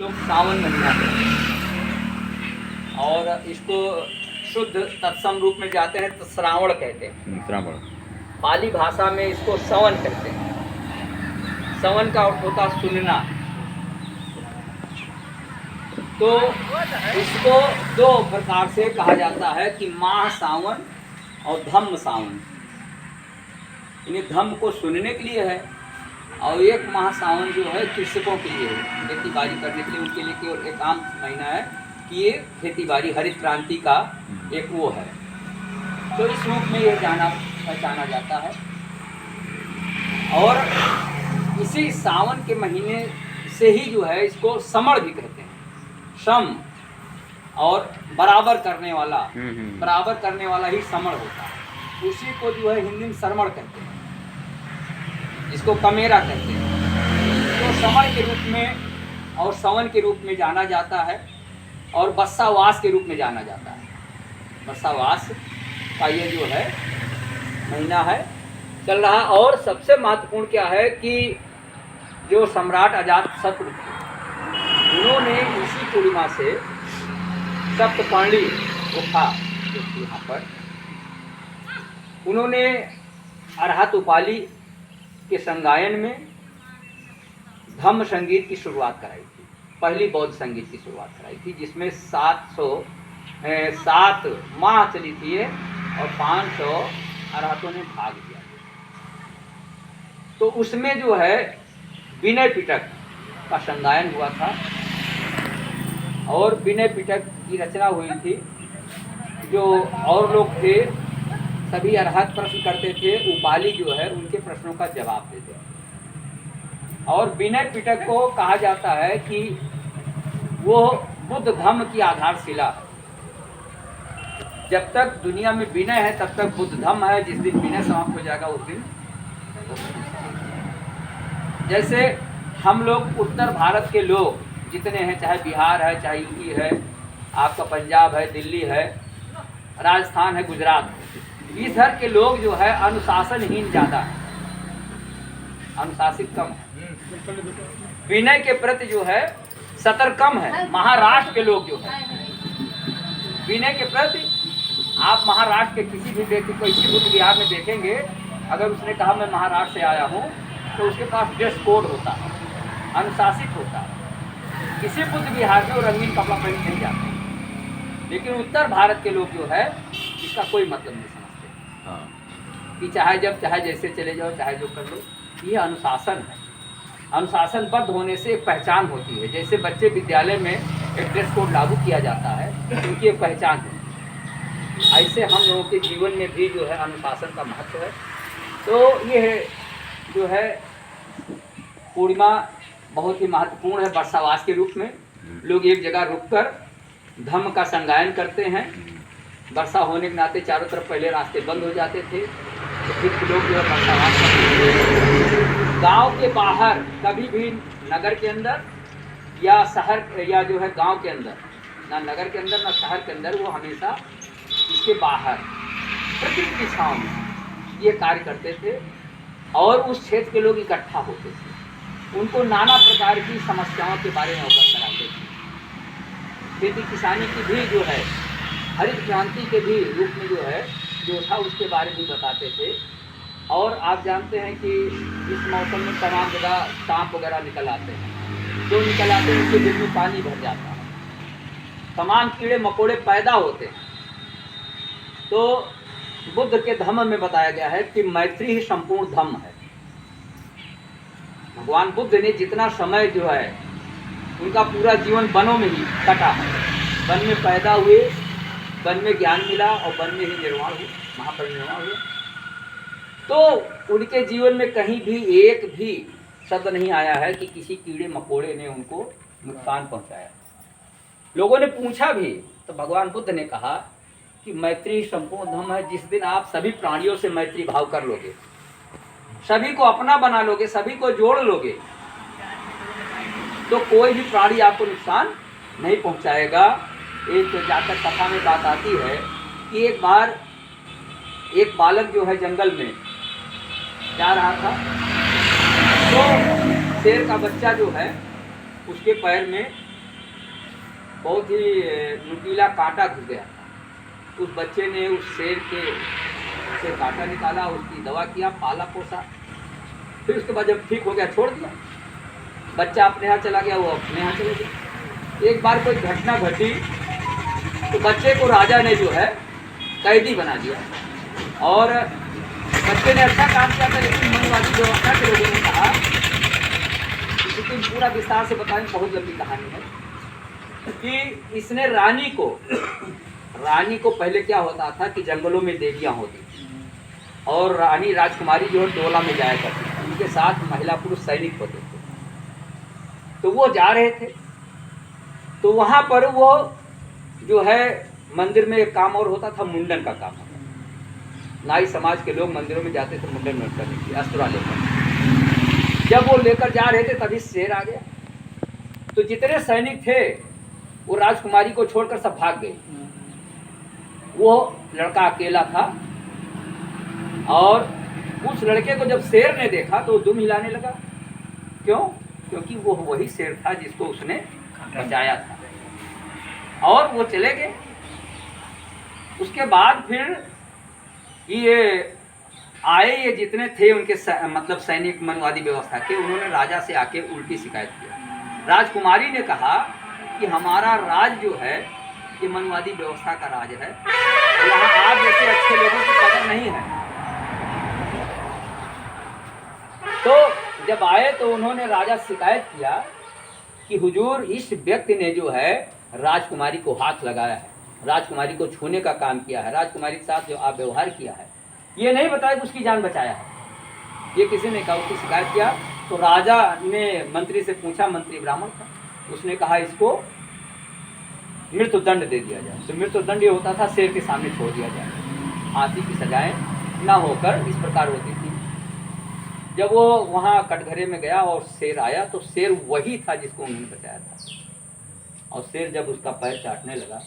लोग सावन महीना कहते हैं और इसको शुद्ध तत्सम रूप में जाते हैं तो श्रावण कहते हैं। श्रावण। पाली भाषा में इसको सवन कहते हैं। सवन का अर्थ होता है सुनना। तो इसको दो प्रकार से कहा जाता है कि माह सावन और धम्म सावन। यानी धम्म को सुनने के लिए है और एक माह सावन जो है कृषकों के लिए है, खेती बाड़ी करने के लिए। उनके लिए केवल एकांत महीना है कि ये खेती बाड़ी हरित क्रांति का एक वो है। तो इस रूप में यह जाना पहचाना जाता है। और इसी सावन के महीने से ही जो है इसको समण भी कहते हैं। सम और बराबर करने वाला, बराबर करने वाला ही समण होता है। उसी को जो है हिंदी में सरमण कहते हैं, इसको कमेरा कहते हैं। तो समण के रूप में और सवन के रूप में जाना जाता है और बस्सावास के रूप में जाना जाता है। बस्सावास का ये जो है महीना है चल रहा। और सबसे महत्वपूर्ण क्या है कि जो सम्राट अजातशत्रु थे उन्होंने इसी पूर्णिमा से सप्तपर्णी गुफा यहाँ पर उन्होंने अरहत उपालि के संगायन में धम्म संगीत की शुरुआत कराई थी। पहली बौद्ध संगीत की शुरुआत कराई थी जिसमें 7 माह चली थी और 500 अरहतों ने भाग लिया। तो उसमें जो है विनय पिटक का संगायन हुआ था और विनय पिटक की रचना हुई थी। जो और लोग थे सभी अरहत प्रश्न करते थे, उपालि जो है उनके प्रश्नों का जवाब देते थे। और विनय पिटक को कहा जाता है कि वो बुद्ध धम्म की आधारशिला है। जब तक दुनिया में विनय है तब तक बुद्ध धम्म है। जिस दिन विनय समाप्त हो जाएगा उस दिन जैसे हम लोग उत्तर भारत के लोग जितने हैं, चाहे बिहार है, चाहे यूपी है, आपका पंजाब है, दिल्ली है, राजस्थान है, गुजरात है, इधर के लोग जो है अनुशासनहीन ज़्यादा है, अनुशासित कम है। विनय के प्रति जो है सतर्क कम है। महाराष्ट्र के लोग जो है विनय के प्रति, आप महाराष्ट्र के किसी भी व्यक्ति को इसी बुद्ध विहार में देखेंगे, अगर उसने कहा मैं महाराष्ट्र से आया हूँ तो उसके पास ड्रेस कोड होता है, अनुशासित होता है। किसी बुद्ध विहार में वो रंगीन कपड़ा पहन नहीं जाते। लेकिन उत्तर भारत के लोग जो है इसका कोई मतलब नहीं समझते कि चाहे जैसे चले जाओ, चाहे जो कर लो, ये अनुशासन है। अनुशासनबद्ध होने से एक पहचान होती है। जैसे बच्चे विद्यालय में एक ड्रेस कोड लागू किया जाता है तो उनकी एक पहचान है, ऐसे हम लोगों के जीवन में भी जो है अनुशासन का महत्व है। तो ये जो है पूर्णिमा बहुत ही महत्वपूर्ण है। बरसावास के रूप में लोग एक जगह रुककर धम्म का संगायन करते हैं। वर्षा होने के नाते चारों तरफ पहले रास्ते बंद हो जाते थे, तो फिर लोग जो है बरसावास करते थे। गाँव के बाहर कभी भी नगर के अंदर या शहर या जो है गांव के अंदर, ना नगर के अंदर ना शहर के अंदर, वो हमेशा इसके बाहर प्रकृति की छांव में ये कार्य करते थे। और उस क्षेत्र के लोग इकट्ठा होते थे, उनको नाना प्रकार की समस्याओं के बारे में अवगत कराते थे। खेती किसानी की भी जो है हरित क्रांति के भी रूप में जो है जो था उसके बारे में बताते थे। और आप जानते हैं कि इस मौसम में तमाम जगह सांप वगैरह निकल आते हैं, जो निकल आते हैं उसके दिल में पानी भर जाता है, तमाम कीड़े मकोड़े पैदा होते हैं। तो बुद्ध के धम्म में बताया गया है कि मैत्री ही संपूर्ण धम्म है। भगवान बुद्ध ने जितना समय जो है उनका पूरा जीवन वनों में ही कटा है। वन में पैदा हुए, वन में ज्ञान मिला और वन में ही निर्वाण हुआ, महापरिनिर्वाण हुआ। तो उनके जीवन में कहीं भी एक भी शब्द नहीं आया है कि किसी कीड़े मकोड़े ने उनको नुकसान पहुंचाया। लोगों ने पूछा भी तो भगवान बुद्ध ने कहा कि मैत्री संपूर्ण धम्म है। जिस दिन आप सभी प्राणियों से मैत्री भाव कर लोगे, सभी को अपना बना लोगे, सभी को जोड़ लोगे, तो कोई भी प्राणी आपको नुकसान नहीं पहुंचाएगा। एक तो जाकर कथा में बात आती है कि एक बार एक बालक जो है जंगल में जा रहा था, तो शेर का बच्चा जो है उसके पैर में बहुत ही नुकीला कांटा घुस गया था। उस बच्चे ने उस शेर के से कांटा निकाला, उसकी दवा किया, पाला पोसा, फिर उसके बाद जब ठीक हो गया छोड़ दिया। बच्चा अपने यहाँ चला गया, वो अपने यहाँ चले गए। एक बार कोई घटना घटी तो बच्चे को राजा ने जो है कैदी बना दिया और बच्चे ने अच्छा काम किया था, लेकिन मनवादी व्यवस्था के लोगों ने कहा, लेकिन पूरा विस्तार से बताएं, बहुत लंबी कहानी है, कि इसने रानी को पहले क्या होता था कि जंगलों में देवियाँ होती थी और रानी राजकुमारी जो है डोला में जाया करती थी, उनके साथ महिला पुरुष सैनिक होते थे। तो वो जा रहे थे तो वहाँ पर वो जो है मंदिर में एक काम और होता था, मुंडन का काम होता था। नाई समाज के लोग मंदिरों में जाते थे मुंडन करने के लिए, अस्त्रा लेकर। जब वो लेकर जा रहे थे तभी शेर आ गया। तो जितने सैनिक थे वो राजकुमारी को छोड़कर सब भाग गए। वो लड़का अकेला था और उस लड़के को जब शेर ने देखा तो दुम हिलाने लगा। क्यों? क्योंकि वो वही शेर था जिसको उसने बचाया था। और वो चले गए। उसके बाद फिर ये आए, ये जितने थे उनके मतलब सैनिक मनवादी व्यवस्था के, उन्होंने राजा से आके उल्टी शिकायत किया। राजकुमारी ने कहा कि हमारा राज जो है ये मनवादी व्यवस्था का राज है, यहाँ आप जैसे अच्छे लोगों की कदर नहीं है। तो जब आए तो उन्होंने राजा से शिकायत किया कि हुजूर, इस व्यक्ति ने जो है राजकुमारी को हाथ लगाया है, राजकुमारी को छूने का काम किया है, राजकुमारी के साथ जो आप व्यवहार किया है, ये नहीं बताया कि उसकी जान बचाया है। ये किसी ने कहा, उसकी शिकायत किया। तो राजा ने मंत्री से पूछा, मंत्री ब्राह्मण था, उसने कहा इसको मृत्यु दंड दे दिया जाए। तो मृत्यु दंड ये होता था शेर के सामने छोड़ दिया जाए, फांसी की सजाएं न होकर इस प्रकार होती थी। जब वो वहाँ कटघरे में गया और शेर आया तो शेर वही था जिसको उन्होंने बचाया था। और शेर जब उसका पैर चाटने लगा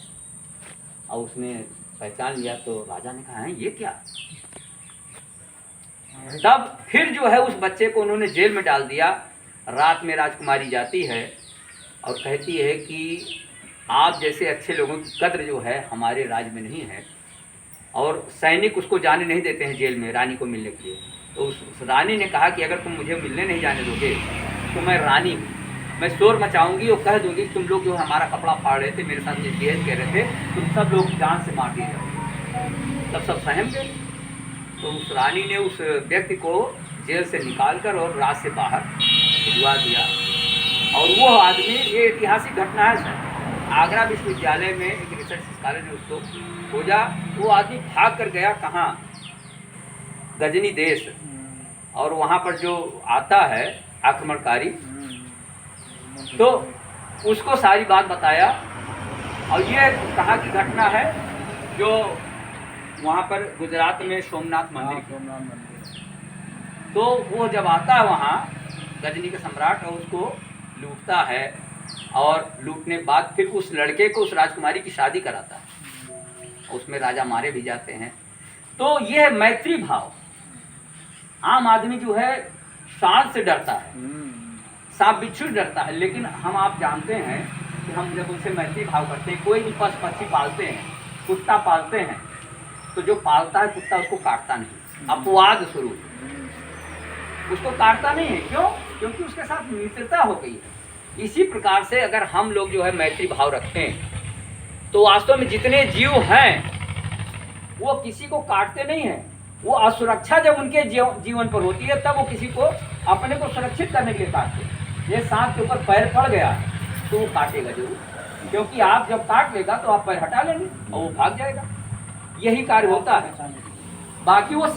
और उसने पहचान लिया तो राजा ने कहा, ये क्या? तब फिर जो है उस बच्चे को उन्होंने जेल में डाल दिया। रात में राजकुमारी जाती है और कहती है कि आप जैसे अच्छे लोगों की कद्र जो है हमारे राज में नहीं है। और सैनिक उसको जाने नहीं देते हैं जेल में रानी को मिलने के लिए। तो उस रानी ने कहा कि अगर तुम मुझे मिलने नहीं जाने दोगे तो मैं रानी हूँ, मैं शोर मचाऊंगी और कह दूंगी तुम लोग जो हमारा कपड़ा फाड़ रहे थे, मेरे साथ मिसबिहेव कर रहे थे, तुम सब लोग जान से मार दिए जाओ। तब सब सहम गए। तो उस रानी ने उस व्यक्ति को जेल से निकालकर और रात से बाहर भिजवा दिया। और वो आदमी, ये ऐतिहासिक घटना है सर, आगरा विश्वविद्यालय में एक रिसर्च स्कॉलर ने उसको खोजा। वो आदमी भाग कर गया कहाँ? गजनी देश। और वहाँ पर जो आता है आक्रमणकारी, तो उसको सारी बात बताया। और ये कहाँ की घटना है? जो वहाँ पर गुजरात में सोमनाथ मंदिर। तो वो जब आता है वहाँ गजनी के सम्राट और उसको लूटता है और लूटने बाद फिर उस लड़के को उस राजकुमारी की शादी कराता है। उसमें राजा मारे भी जाते हैं। तो यह मैत्री भाव, आम आदमी जो है सांप से डरता है, सांप बिच्छू डरता है, लेकिन हम आप जानते हैं कि हम जब उनसे मैत्री भाव करते हैं, कोई भी पशु पक्षी पालते हैं, कुत्ता पालते हैं, तो जो पालता है कुत्ता उसको काटता नहीं, अपवाद स्वरूप उसको काटता नहीं है। क्यों? क्योंकि उसके साथ मित्रता हो गई है। इसी प्रकार से अगर हम लोग जो है मैत्री भाव रखते हैं तो वास्तव में जितने जीव हैं वो किसी को काटते नहीं हैं। वो असुरक्षा जब उनके जीवन पर होती है तब वो किसी को अपने को सुरक्षित करने के लिए काटते हैं। ये सांप के ऊपर पैर पड़ गया तो वो काटेगा जरूर, क्योंकि आप जब काट लेगा तो आप पैर हटा लेंगे और वो भाग जाएगा। यही कार्य होता है। बाकी वो